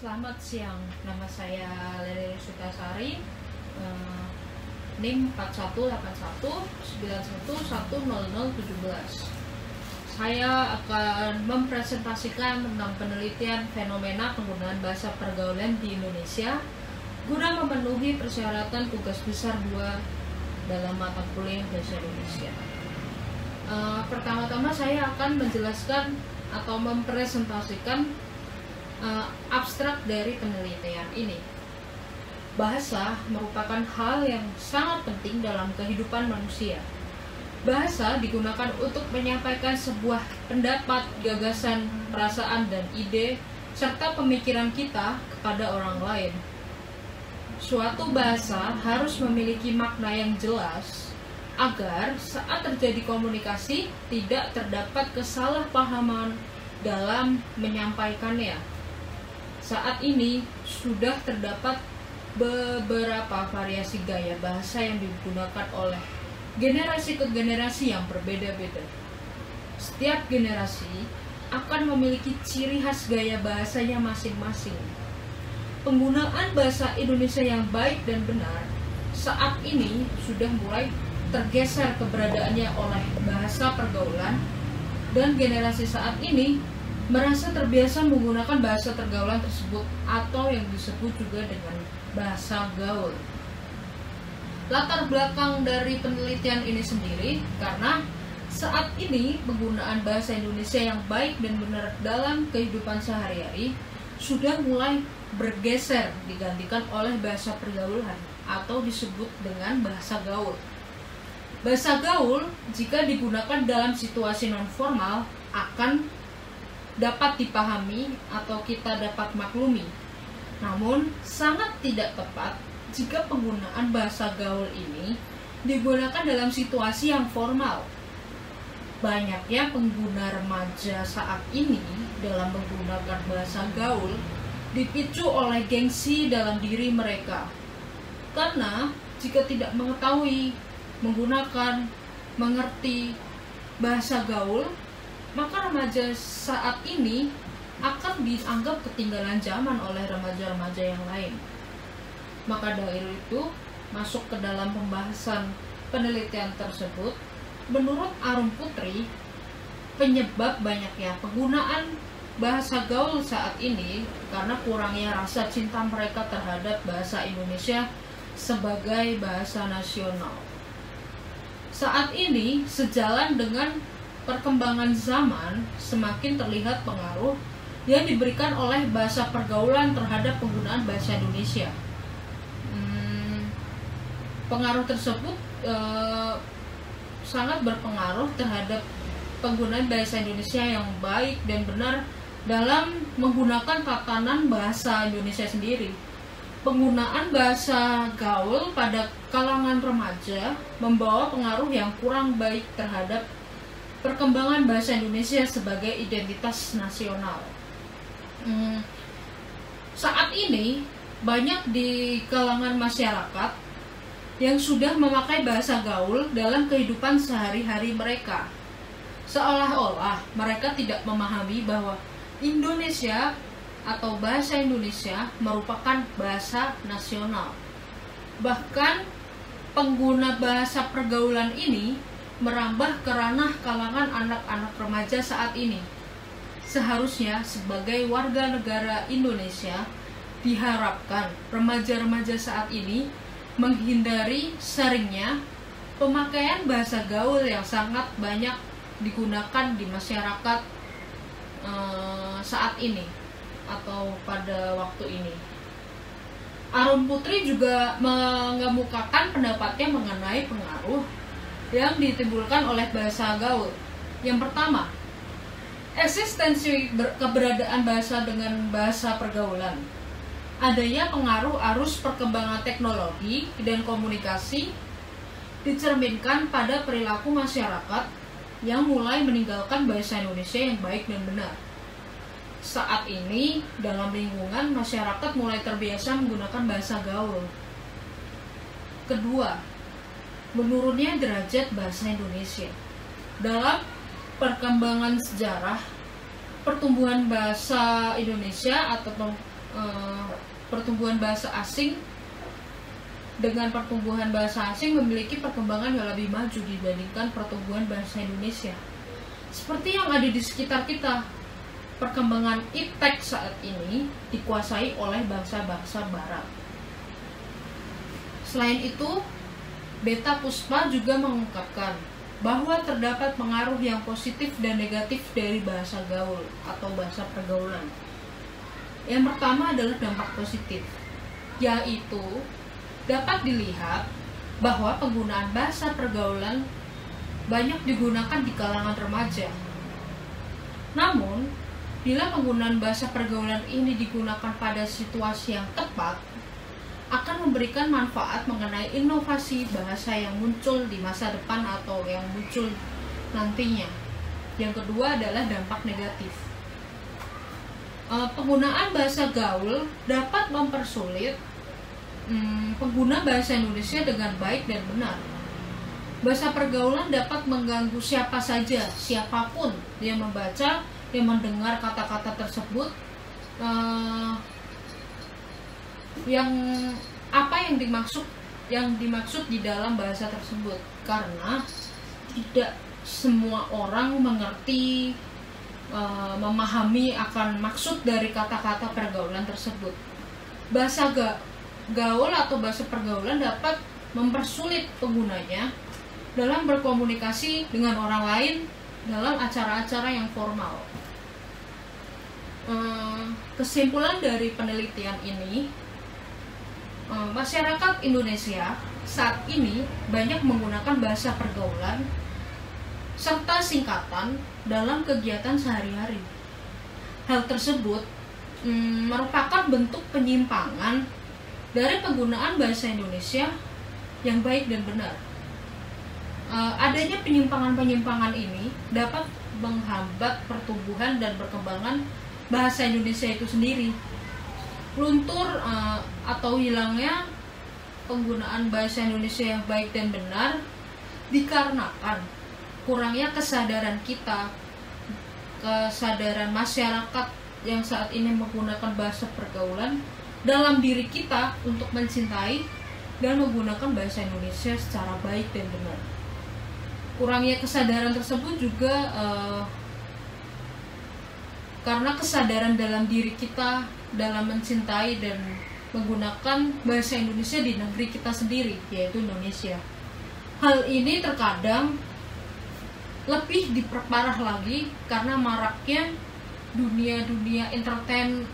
Selamat siang, nama saya Lely Sutasari, NIM 418191100017. Saya akan mempresentasikan tentang penelitian fenomena penggunaan bahasa pergaulan di Indonesia guna memenuhi persyaratan tugas besar 2 dalam mata kuliah bahasa Indonesia. Pertama-tama saya akan menjelaskan atau mempresentasikan abstrak dari penelitian ini. Bahasa merupakan hal yang sangat penting dalam kehidupan manusia. Bahasa digunakan untuk menyampaikan sebuah pendapat, gagasan, perasaan, dan ide, serta pemikiran kita kepada orang lain. Suatu bahasa harus memiliki makna yang jelas, agar saat terjadi komunikasi tidak terdapat kesalahpahaman dalam menyampaikannya. Saat ini sudah terdapat beberapa variasi gaya bahasa yang digunakan oleh generasi ke generasi yang berbeda-beda. Setiap generasi akan memiliki ciri khas gaya bahasanya masing-masing. Penggunaan bahasa Indonesia yang baik dan benar saat ini sudah mulai tergeser keberadaannya oleh bahasa pergaulan, dan generasi saat ini merasa terbiasa menggunakan bahasa pergaulan tersebut atau yang disebut juga dengan bahasa gaul. Latar belakang dari penelitian ini sendiri karena saat ini penggunaan bahasa Indonesia yang baik dan benar dalam kehidupan sehari-hari sudah mulai bergeser digantikan oleh bahasa pergaulan atau disebut dengan bahasa gaul. Bahasa gaul jika digunakan dalam situasi non formal akan dapat dipahami atau kita dapat maklumi. Namun sangat tidak tepat jika penggunaan bahasa gaul ini digunakan dalam situasi yang formal. Banyaknya pengguna remaja saat ini dalam menggunakan bahasa gaul dipicu oleh gengsi dalam diri mereka. Karena jika tidak mengetahui, menggunakan, mengerti bahasa gaul, maka remaja saat ini akan dianggap ketinggalan zaman oleh remaja-remaja yang lain. Maka dari itu, masuk ke dalam pembahasan penelitian tersebut, menurut Arum Putri, penyebab banyaknya penggunaan bahasa gaul saat ini karena kurangnya rasa cinta mereka terhadap bahasa Indonesia sebagai bahasa nasional. Saat ini, sejalan dengan perkembangan zaman, semakin terlihat pengaruh yang diberikan oleh bahasa pergaulan terhadap penggunaan bahasa Indonesia. Pengaruh tersebut sangat berpengaruh terhadap penggunaan bahasa Indonesia yang baik dan benar dalam menggunakan tatanan bahasa Indonesia sendiri. Penggunaan bahasa gaul pada kalangan remaja membawa pengaruh yang kurang baik terhadap perkembangan bahasa Indonesia sebagai identitas nasional. Saat ini banyak di kalangan masyarakat yang sudah memakai bahasa gaul dalam kehidupan sehari-hari mereka. Seolah-olah mereka tidak memahami bahwa Indonesia atau bahasa Indonesia merupakan bahasa nasional. Bahkan pengguna bahasa pergaulan ini merambah ke ranah kalangan anak-anak remaja saat ini. Seharusnya sebagai warga negara Indonesia, diharapkan remaja-remaja saat ini menghindari seringnya pemakaian bahasa gaul yang sangat banyak digunakan di masyarakat saat ini atau pada waktu ini. Arum Putri juga mengemukakan pendapatnya mengenai pengaruh yang ditimbulkan oleh bahasa gaul. Yang pertama, eksistensi keberadaan bahasa dengan bahasa pergaulan. Adanya pengaruh arus perkembangan teknologi dan komunikasi dicerminkan pada perilaku masyarakat yang mulai meninggalkan bahasa Indonesia yang baik dan benar. Saat ini, dalam lingkungan masyarakat mulai terbiasa menggunakan bahasa gaul. Kedua, menurunnya derajat bahasa Indonesia. Dalam perkembangan sejarah pertumbuhan bahasa Indonesia atau pertumbuhan bahasa asing dengan pertumbuhan bahasa asing memiliki perkembangan yang lebih maju dibandingkan pertumbuhan bahasa Indonesia. Seperti yang ada di sekitar kita, perkembangan iptek saat ini dikuasai oleh bangsa-bangsa barat. Selain itu, Beta Puspa juga mengungkapkan bahwa terdapat pengaruh yang positif dan negatif dari bahasa gaul atau bahasa pergaulan. Yang pertama adalah dampak positif, yaitu dapat dilihat bahwa penggunaan bahasa pergaulan banyak digunakan di kalangan remaja. Namun, bila penggunaan bahasa pergaulan ini digunakan pada situasi yang tepat, akan memberikan manfaat mengenai inovasi bahasa yang muncul di masa depan atau yang muncul nantinya. Yang kedua adalah dampak negatif. Penggunaan bahasa gaul dapat mempersulit pengguna bahasa Indonesia dengan baik dan benar. Bahasa pergaulan dapat mengganggu siapa saja, siapapun yang membaca, yang mendengar kata-kata tersebut, yang dimaksud di dalam bahasa tersebut, karena tidak semua orang mengerti, memahami akan maksud dari kata-kata pergaulan tersebut. Bahasa gaul atau bahasa pergaulan dapat mempersulit penggunanya dalam berkomunikasi dengan orang lain dalam acara-acara yang formal. Kesimpulan dari penelitian ini, masyarakat Indonesia saat ini banyak menggunakan bahasa pergaulan serta singkatan dalam kegiatan sehari-hari. Hal tersebut merupakan bentuk penyimpangan dari penggunaan bahasa Indonesia yang baik dan benar. Adanya penyimpangan-penyimpangan ini dapat menghambat pertumbuhan dan perkembangan bahasa Indonesia itu sendiri. Luntur atau hilangnya penggunaan bahasa Indonesia yang baik dan benar dikarenakan kurangnya kesadaran kita, kesadaran masyarakat yang saat ini menggunakan bahasa pergaulan dalam diri kita untuk mencintai dan menggunakan bahasa Indonesia secara baik dan benar. Kurangnya kesadaran tersebut juga karena kesadaran dalam diri kita dalam mencintai dan menggunakan bahasa Indonesia di negeri kita sendiri, yaitu Indonesia. Hal ini terkadang lebih diperparah lagi karena maraknya dunia entertain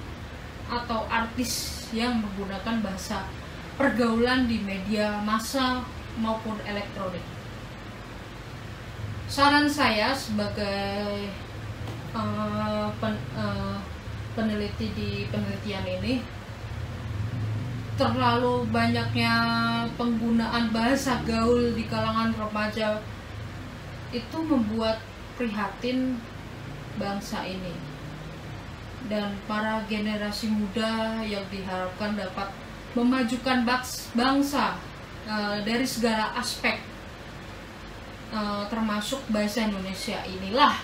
atau artis yang menggunakan bahasa pergaulan di media massa maupun elektronik. Saran saya sebagai peneliti di penelitian ini, terlalu banyaknya penggunaan bahasa gaul di kalangan remaja itu membuat prihatin bangsa ini dan para generasi muda yang diharapkan dapat memajukan bangsa dari segala aspek, termasuk bahasa Indonesia inilah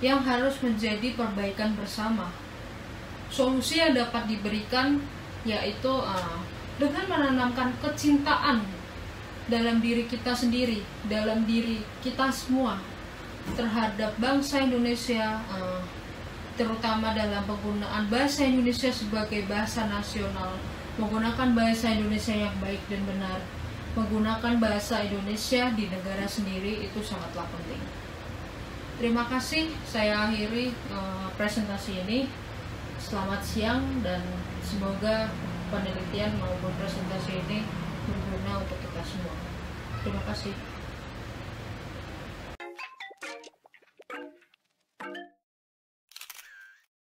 yang harus menjadi perbaikan bersama. Solusi yang dapat diberikan yaitu dengan menanamkan kecintaan dalam diri kita sendiri, dalam diri kita semua terhadap bangsa Indonesia, terutama dalam penggunaan bahasa Indonesia sebagai bahasa nasional, menggunakan bahasa Indonesia yang baik dan benar, menggunakan bahasa Indonesia di negara sendiri itu sangatlah penting. Terima kasih, saya akhiri presentasi ini. Selamat siang dan semoga penelitian maupun presentasi ini berguna untuk kita semua. Terima kasih.